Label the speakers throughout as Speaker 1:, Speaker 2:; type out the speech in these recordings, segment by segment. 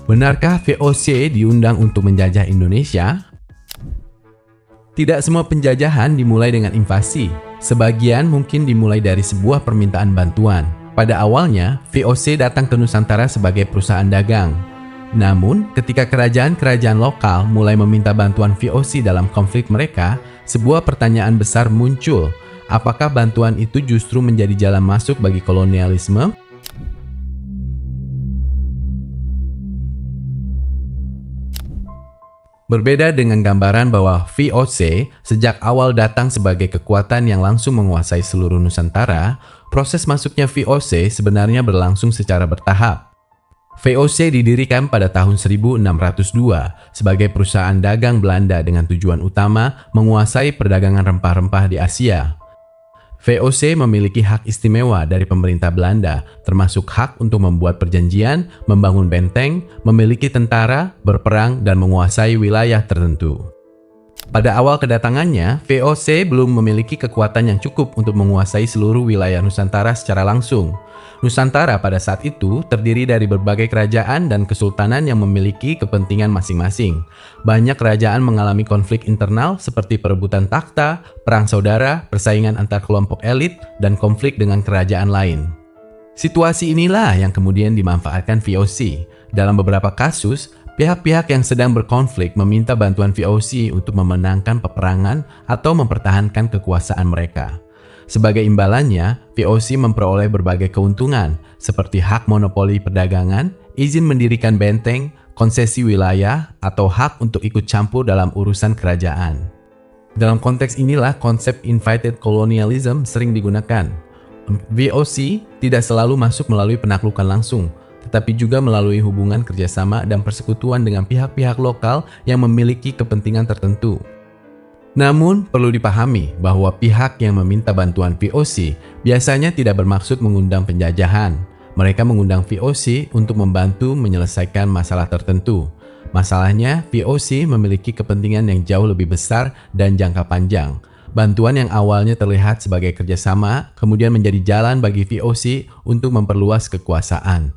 Speaker 1: Benarkah VOC diundang untuk menjajah Indonesia? Tidak semua penjajahan dimulai dengan invasi. Sebagian mungkin dimulai dari sebuah permintaan bantuan. Pada awalnya, VOC datang ke Nusantara sebagai perusahaan dagang. Namun, ketika kerajaan-kerajaan lokal mulai meminta bantuan VOC dalam konflik mereka, sebuah pertanyaan besar muncul. Apakah bantuan itu justru menjadi jalan masuk bagi kolonialisme? Berbeda dengan gambaran bahwa VOC sejak awal datang sebagai kekuatan yang langsung menguasai seluruh Nusantara, proses masuknya VOC sebenarnya berlangsung secara bertahap. VOC didirikan pada tahun 1602 sebagai perusahaan dagang Belanda dengan tujuan utama menguasai perdagangan rempah-rempah di Asia. VOC memiliki hak istimewa dari pemerintah Belanda, termasuk hak untuk membuat perjanjian, membangun benteng, memiliki tentara, berperang, dan menguasai wilayah tertentu. Pada awal kedatangannya, VOC belum memiliki kekuatan yang cukup untuk menguasai seluruh wilayah Nusantara secara langsung. Nusantara pada saat itu terdiri dari berbagai kerajaan dan kesultanan yang memiliki kepentingan masing-masing. Banyak kerajaan mengalami konflik internal seperti perebutan takhta, perang saudara, persaingan antar kelompok elit, dan konflik dengan kerajaan lain. Situasi inilah yang kemudian dimanfaatkan VOC. Dalam beberapa kasus, pihak-pihak yang sedang berkonflik meminta bantuan VOC untuk memenangkan peperangan atau mempertahankan kekuasaan mereka. Sebagai imbalannya, VOC memperoleh berbagai keuntungan, seperti hak monopoli perdagangan, izin mendirikan benteng, konsesi wilayah, atau hak untuk ikut campur dalam urusan kerajaan. Dalam konteks inilah konsep invited colonialism sering digunakan. VOC tidak selalu masuk melalui penaklukan langsung, tetapi juga melalui hubungan kerjasama dan persekutuan dengan pihak-pihak lokal yang memiliki kepentingan tertentu. Namun, perlu dipahami bahwa pihak yang meminta bantuan VOC biasanya tidak bermaksud mengundang penjajahan. Mereka mengundang VOC untuk membantu menyelesaikan masalah tertentu. Masalahnya, VOC memiliki kepentingan yang jauh lebih besar dan jangka panjang. Bantuan yang awalnya terlihat sebagai kerjasama, kemudian menjadi jalan bagi VOC untuk memperluas kekuasaan.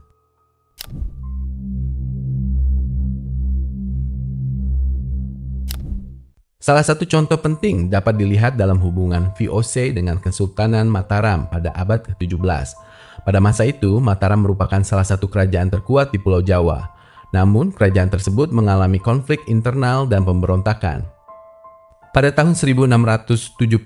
Speaker 1: Salah satu contoh penting dapat dilihat dalam hubungan VOC dengan Kesultanan Mataram pada abad ke-17. Pada masa itu, Mataram merupakan salah satu kerajaan terkuat di Pulau Jawa. Namun, kerajaan tersebut mengalami konflik internal dan pemberontakan. Pada tahun 1677,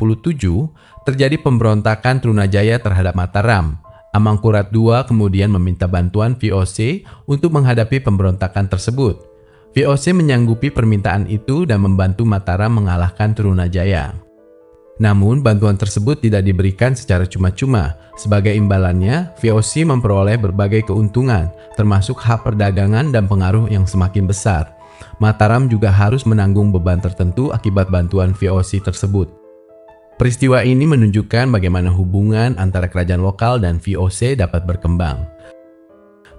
Speaker 1: terjadi pemberontakan Trunajaya terhadap Mataram. Amangkurat II kemudian meminta bantuan VOC untuk menghadapi pemberontakan tersebut. VOC menyanggupi permintaan itu dan membantu Mataram mengalahkan Trunajaya. Namun, bantuan tersebut tidak diberikan secara cuma-cuma. Sebagai imbalannya, VOC memperoleh berbagai keuntungan, termasuk hak perdagangan dan pengaruh yang semakin besar. Mataram juga harus menanggung beban tertentu akibat bantuan VOC tersebut. Peristiwa ini menunjukkan bagaimana hubungan antara kerajaan lokal dan VOC dapat berkembang.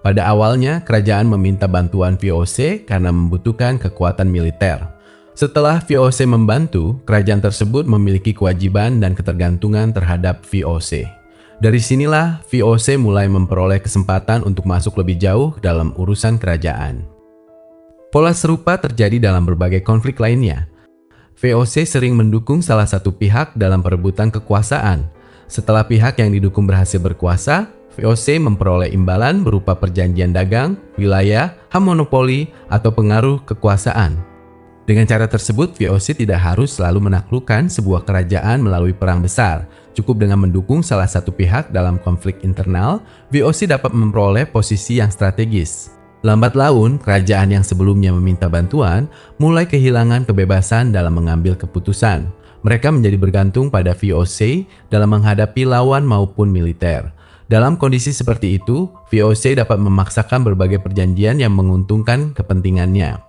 Speaker 1: Pada awalnya, kerajaan meminta bantuan VOC karena membutuhkan kekuatan militer. Setelah VOC membantu, kerajaan tersebut memiliki kewajiban dan ketergantungan terhadap VOC. Dari sinilah VOC mulai memperoleh kesempatan untuk masuk lebih jauh dalam urusan kerajaan. Pola serupa terjadi dalam berbagai konflik lainnya. VOC sering mendukung salah satu pihak dalam perebutan kekuasaan. Setelah pihak yang didukung berhasil berkuasa, VOC memperoleh imbalan berupa perjanjian dagang, wilayah, hak monopoli, atau pengaruh kekuasaan. Dengan cara tersebut, VOC tidak harus selalu menaklukkan sebuah kerajaan melalui perang besar. Cukup dengan mendukung salah satu pihak dalam konflik internal, VOC dapat memperoleh posisi yang strategis. Lambat laun, kerajaan yang sebelumnya meminta bantuan mulai kehilangan kebebasan dalam mengambil keputusan. Mereka menjadi bergantung pada VOC dalam menghadapi lawan maupun militer. Dalam kondisi seperti itu, VOC dapat memaksakan berbagai perjanjian yang menguntungkan kepentingannya.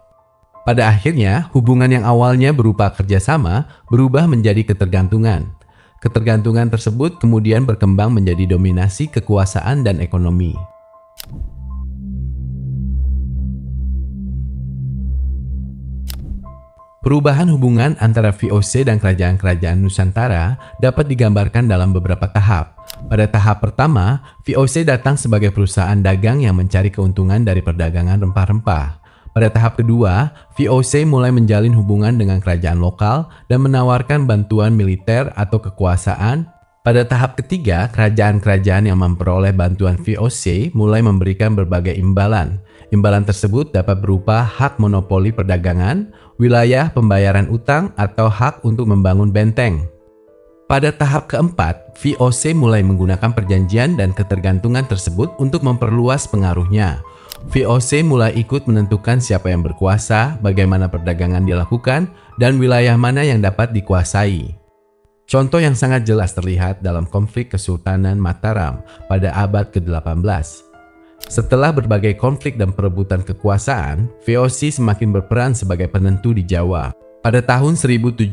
Speaker 1: Pada akhirnya, hubungan yang awalnya berupa kerjasama berubah menjadi ketergantungan. Ketergantungan tersebut kemudian berkembang menjadi dominasi kekuasaan dan ekonomi. Perubahan hubungan antara VOC dan kerajaan-kerajaan Nusantara dapat digambarkan dalam beberapa tahap. Pada tahap pertama, VOC datang sebagai perusahaan dagang yang mencari keuntungan dari perdagangan rempah-rempah. Pada tahap kedua, VOC mulai menjalin hubungan dengan kerajaan lokal dan menawarkan bantuan militer atau kekuasaan. Pada tahap ketiga, kerajaan-kerajaan yang memperoleh bantuan VOC mulai memberikan berbagai imbalan. Imbalan tersebut dapat berupa hak monopoli perdagangan, wilayah pembayaran utang, atau hak untuk membangun benteng. Pada tahap keempat, VOC mulai menggunakan perjanjian dan ketergantungan tersebut untuk memperluas pengaruhnya. VOC mulai ikut menentukan siapa yang berkuasa, bagaimana perdagangan dilakukan, dan wilayah mana yang dapat dikuasai. Contoh yang sangat jelas terlihat dalam konflik Kesultanan Mataram pada abad ke-18. Setelah berbagai konflik dan perebutan kekuasaan, VOC semakin berperan sebagai penentu di Jawa. Pada tahun 1755,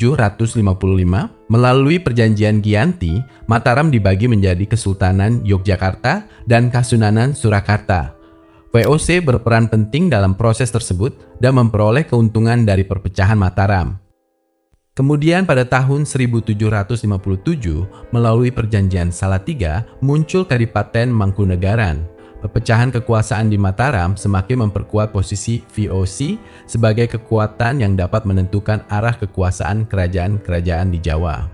Speaker 1: melalui perjanjian Giyanti, Mataram dibagi menjadi Kesultanan Yogyakarta dan Kasunanan Surakarta. VOC berperan penting dalam proses tersebut dan memperoleh keuntungan dari perpecahan Mataram. Kemudian pada tahun 1757, melalui perjanjian Salatiga, muncul Kadipaten Mangkunegaran. Perpecahan kekuasaan di Mataram semakin memperkuat posisi VOC sebagai kekuatan yang dapat menentukan arah kekuasaan kerajaan-kerajaan di Jawa.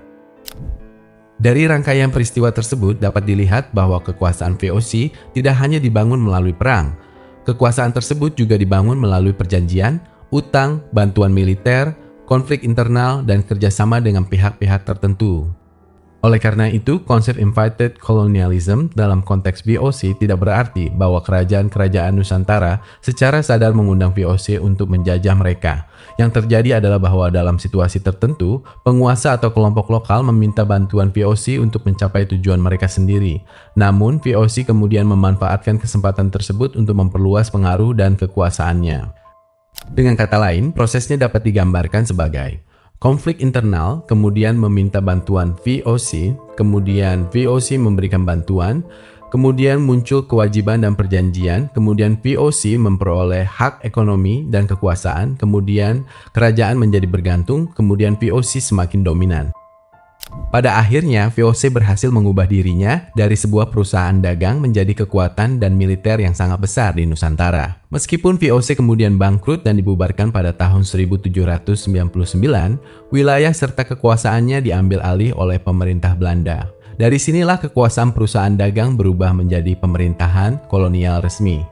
Speaker 1: Dari rangkaian peristiwa tersebut dapat dilihat bahwa kekuasaan VOC tidak hanya dibangun melalui perang. Kekuasaan tersebut juga dibangun melalui perjanjian, utang, bantuan militer, konflik internal, dan kerjasama dengan pihak-pihak tertentu. Oleh karena itu, konsep invited colonialism dalam konteks VOC tidak berarti bahwa kerajaan-kerajaan Nusantara secara sadar mengundang VOC untuk menjajah mereka. Yang terjadi adalah bahwa dalam situasi tertentu, penguasa atau kelompok lokal meminta bantuan VOC untuk mencapai tujuan mereka sendiri. Namun, VOC kemudian memanfaatkan kesempatan tersebut untuk memperluas pengaruh dan kekuasaannya. Dengan kata lain, prosesnya dapat digambarkan sebagai konflik internal, kemudian meminta bantuan VOC, kemudian VOC memberikan bantuan, kemudian muncul kewajiban dan perjanjian, kemudian VOC memperoleh hak ekonomi dan kekuasaan, kemudian kerajaan menjadi bergantung, kemudian VOC semakin dominan. Pada akhirnya, VOC berhasil mengubah dirinya dari sebuah perusahaan dagang menjadi kekuatan dan militer yang sangat besar di Nusantara. Meskipun VOC kemudian bangkrut dan dibubarkan pada tahun 1799, wilayah serta kekuasaannya diambil alih oleh pemerintah Belanda. Dari sinilah kekuasaan perusahaan dagang berubah menjadi pemerintahan kolonial resmi.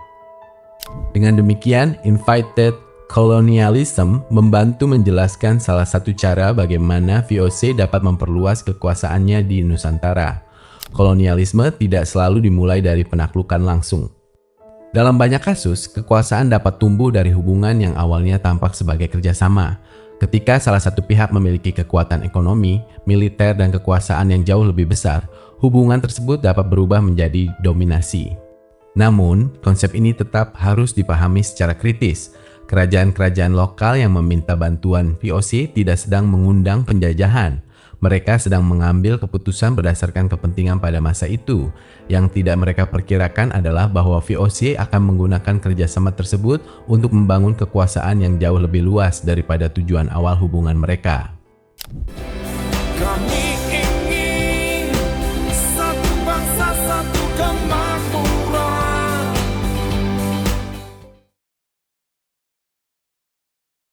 Speaker 1: Dengan demikian, invited colonialism membantu menjelaskan salah satu cara bagaimana VOC dapat memperluas kekuasaannya di Nusantara. Kolonialisme tidak selalu dimulai dari penaklukan langsung. Dalam banyak kasus, kekuasaan dapat tumbuh dari hubungan yang awalnya tampak sebagai kerjasama. Ketika salah satu pihak memiliki kekuatan ekonomi, militer, dan kekuasaan yang jauh lebih besar, hubungan tersebut dapat berubah menjadi dominasi. Namun, konsep ini tetap harus dipahami secara kritis. Kerajaan-kerajaan lokal yang meminta bantuan VOC tidak sedang mengundang penjajahan. Mereka sedang mengambil keputusan berdasarkan kepentingan pada masa itu. Yang tidak mereka perkirakan adalah bahwa VOC akan menggunakan kerjasama tersebut untuk membangun kekuasaan yang jauh lebih luas daripada tujuan awal hubungan mereka.
Speaker 2: Kami ingin satu bangsa, satu kembali.